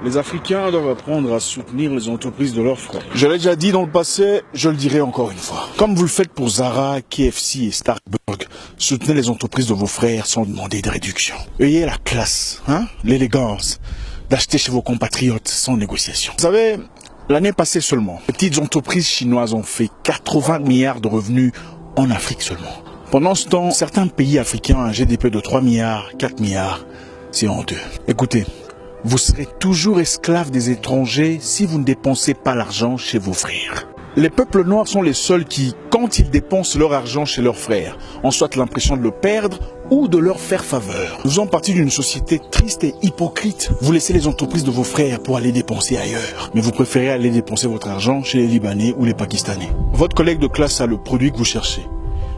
Les Africains doivent apprendre à soutenir les entreprises de leurs frères. Je l'ai déjà dit dans le passé, je le dirai encore une fois. Comme vous le faites pour Zara, KFC et Starbucks, soutenez les entreprises de vos frères sans demander de réduction. Ayez la classe, l'élégance d'acheter chez vos compatriotes sans négociation. Vous savez, l'année passée seulement, les petites entreprises chinoises ont fait 80 milliards de revenus en Afrique seulement. Pendant ce temps, certains pays africains ont un GDP de 3 milliards, 4 milliards, c'est honteux. Écoutez, vous serez toujours esclave des étrangers si vous ne dépensez pas l'argent chez vos frères. Les peuples noirs sont les seuls qui, quand ils dépensent leur argent chez leurs frères, ont soit l'impression de le perdre ou de leur faire faveur. Nous sommes partis d'une société triste et hypocrite. Vous laissez les entreprises de vos frères pour aller dépenser ailleurs. Mais vous préférez aller dépenser votre argent chez les Libanais ou les Pakistanais. Votre collègue de classe a le produit que vous cherchez.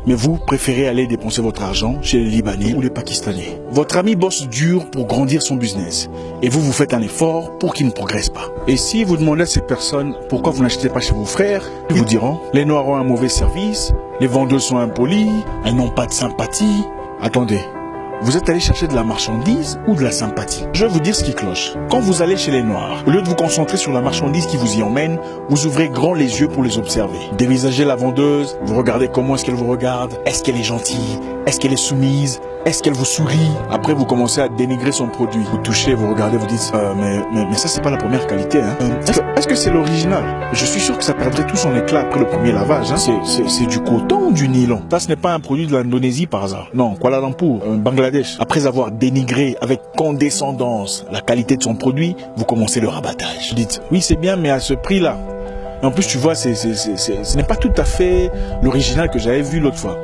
Mais vous préférez aller dépenser votre argent chez les Libanais ou les Pakistanais. Votre ami bosse dur pour grandir son business. Et vous faites un effort pour qu'il ne progresse pas. Et si vous demandez à ces personnes pourquoi vous n'achetez pas chez vos frères, ils vous diront les Noirs ont un mauvais service, les vendeuses sont impolies, elles n'ont pas de sympathie. Attendez. Vous êtes allé chercher de la marchandise ou de la sympathie? Je vais vous dire ce qui cloche. Quand vous allez chez les Noirs, au lieu de vous concentrer sur la marchandise qui vous y emmène, vous ouvrez grand les yeux pour les observer. Dévisagez la vendeuse, vous regardez comment est-ce qu'elle vous regarde, est-ce qu'elle est gentille, est-ce qu'elle est soumise, est-ce qu'elle vous sourit. Après, vous commencez à dénigrer son produit. Vous touchez, vous regardez, vous dites mais ça c'est pas la première qualité. Est-ce que c'est l'original? Je suis sûr que ça perdrait tout son éclat après le premier lavage. C'est du coton ou du nylon? Ça, ce n'est pas un produit de l'Indonésie par hasard. Non, Kuala Lumpur, Bangladesh. Après avoir dénigré avec condescendance la qualité de son produit, vous commencez le rabattage. Vous dites oui c'est bien mais à ce prix-là. En plus tu vois, ce n'est pas tout à fait l'original que j'avais vu l'autre fois.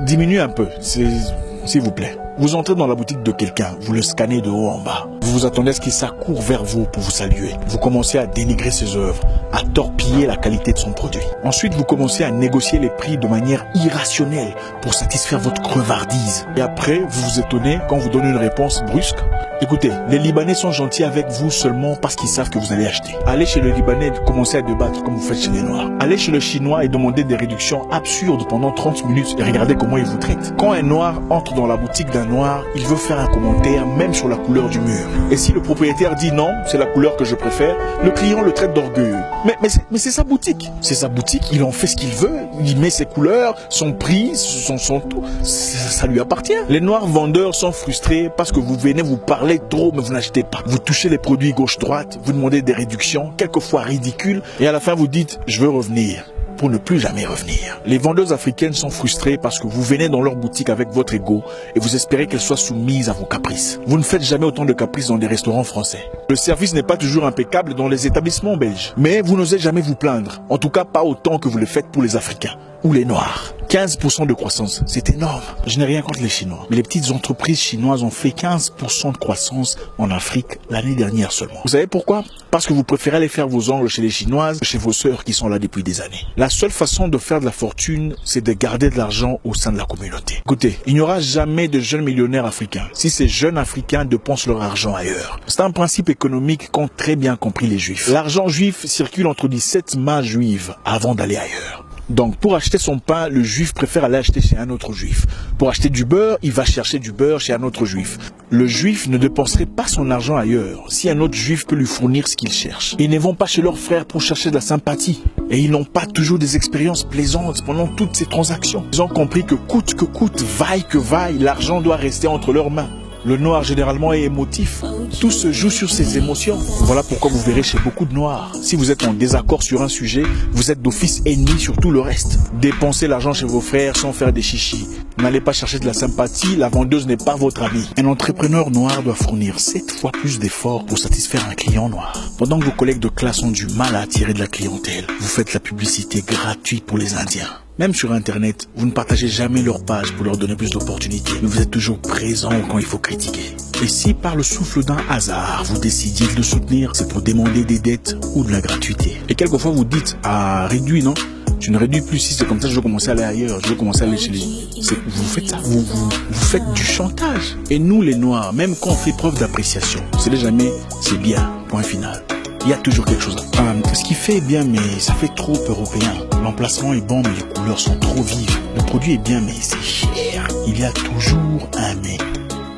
Diminuez un peu, s'il vous plaît. Vous entrez dans la boutique de quelqu'un, vous le scannez de haut en bas. Vous vous attendez à ce qu'il s'accourt vers vous pour vous saluer. Vous commencez à dénigrer ses œuvres, à torpiller la qualité de son produit. Ensuite, vous commencez à négocier les prix de manière irrationnelle pour satisfaire votre crevardise. Et après, vous vous étonnez quand on vous donne une réponse brusque. Écoutez, les Libanais sont gentils avec vous seulement parce qu'ils savent que vous allez acheter. Allez chez le Libanais et commencez à débattre comme vous faites chez les Noirs. Allez chez le Chinois et demandez des réductions absurdes pendant 30 minutes et regardez comment il vous traite. Quand un Noir entre dans la boutique d'un Noir, il veut faire un commentaire même sur la couleur du mur. Et si le propriétaire dit non, c'est la couleur que je préfère, le client le traite d'orgueilleux. Mais c'est sa boutique. C'est sa boutique, il en fait ce qu'il veut, il met ses couleurs, son prix, son tout. Ça lui appartient. Les Noirs vendeurs sont frustrés parce que vous venez vous parler trop mais vous n'achetez pas. Vous touchez les produits gauche-droite, vous demandez des réductions, quelquefois ridicules, et à la fin vous dites je veux revenir. Pour ne plus jamais revenir. Les vendeuses africaines sont frustrées parce que vous venez dans leur boutique avec votre ego et vous espérez qu'elles soient soumises à vos caprices. Vous ne faites jamais autant de caprices dans des restaurants français. Le service n'est pas toujours impeccable dans les établissements belges. Mais vous n'osez jamais vous plaindre. En tout cas, pas autant que vous le faites pour les Africains ou les Noirs. 15% de croissance, c'est énorme. Je n'ai rien contre les Chinois. Mais les petites entreprises chinoises ont fait 15% de croissance en Afrique l'année dernière seulement. Vous savez pourquoi? Parce que vous préférez aller faire vos ongles chez les Chinoises que chez vos sœurs qui sont là depuis des années. La seule façon de faire de la fortune, c'est de garder de l'argent au sein de la communauté. Écoutez, il n'y aura jamais de jeunes millionnaires africains si ces jeunes Africains dépensent leur argent ailleurs. C'est un principe économique qu'ont très bien compris les Juifs. L'argent juif circule entre 17 mains juives avant d'aller ailleurs. Donc, pour acheter son pain, le juif préfère aller acheter chez un autre juif. Pour acheter du beurre, il va chercher du beurre chez un autre juif. Le juif ne dépenserait pas son argent ailleurs si un autre juif peut lui fournir ce qu'il cherche. Ils ne vont pas chez leurs frères pour chercher de la sympathie. Et ils n'ont pas toujours des expériences plaisantes pendant toutes ces transactions. Ils ont compris que coûte que coûte, vaille que vaille, l'argent doit rester entre leurs mains. Le noir généralement est émotif. Tout se joue sur ses émotions. Voilà pourquoi vous verrez chez beaucoup de noirs. Si vous êtes en désaccord sur un sujet, vous êtes d'office ennemi sur tout le reste. Dépensez l'argent chez vos frères sans faire des chichis. N'allez pas chercher de la sympathie, la vendeuse n'est pas votre amie. Un entrepreneur noir doit fournir 7 fois plus d'efforts pour satisfaire un client noir. Pendant que vos collègues de classe ont du mal à attirer de la clientèle, vous faites la publicité gratuite pour les Indiens. Même sur Internet, vous ne partagez jamais leur page pour leur donner plus d'opportunités, mais vous êtes toujours présent quand il faut critiquer. Et si par le souffle d'un hasard, vous décidiez de le soutenir, c'est pour demander des dettes ou de la gratuité. Et quelquefois vous dites, ah, réduit, non? Tu ne réduis plus, si c'est comme ça, je vais commencer à aller ailleurs, je vais commencer à aller chez les... Vous faites ça, vous faites du chantage. Et nous les Noirs, même quand on fait preuve d'appréciation, c'est jamais, c'est bien, point final. Il y a toujours quelque chose à faire. Ce qui fait est bien, mais ça fait trop européen. L'emplacement est bon, mais les couleurs sont trop vives. Le produit est bien, mais c'est cher. Il y a toujours un mais.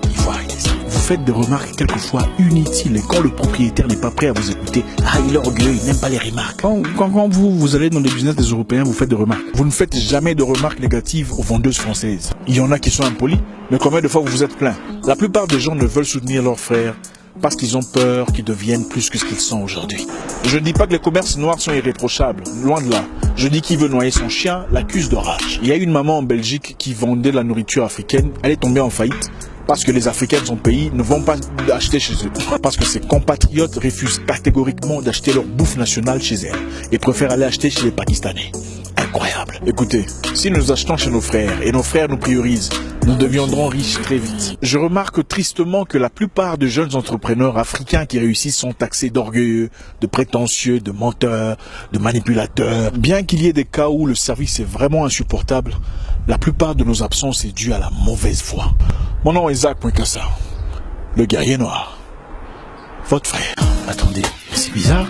Il faut arrêter ça. Vous faites des remarques quelquefois inutiles et quand le propriétaire n'est pas prêt à vous écouter, il est orgueilleux, il n'aime pas les remarques. Quand vous allez dans les business des Européens, vous faites des remarques. Vous ne faites jamais de remarques négatives aux vendeuses françaises. Il y en a qui sont impolis, mais combien de fois vous vous êtes plaint? La plupart des gens ne veulent soutenir leurs frères parce qu'ils ont peur qu'ils deviennent plus que ce qu'ils sont aujourd'hui. Je ne dis pas que les commerces noirs sont irréprochables, loin de là. Je dis qui veut noyer son chien l'accuse de rage. Il y a une maman en Belgique qui vendait de la nourriture africaine, elle est tombée en faillite parce que les Africains de son pays ne vont pas acheter chez eux. Parce que ses compatriotes refusent catégoriquement d'acheter leur bouffe nationale chez elle et préfèrent aller acheter chez les Pakistanais. Incroyable. Écoutez, si nous achetons chez nos frères et nos frères nous priorisent, nous deviendrons riches très vite. Je remarque tristement que la plupart des jeunes entrepreneurs africains qui réussissent sont taxés d'orgueilleux, de prétentieux, de menteurs, de manipulateurs. Bien qu'il y ait des cas où le service est vraiment insupportable, la plupart de nos absences est due à la mauvaise foi. Mon nom est Zach Poincassa, le guerrier noir. Votre frère. Attendez, c'est bizarre.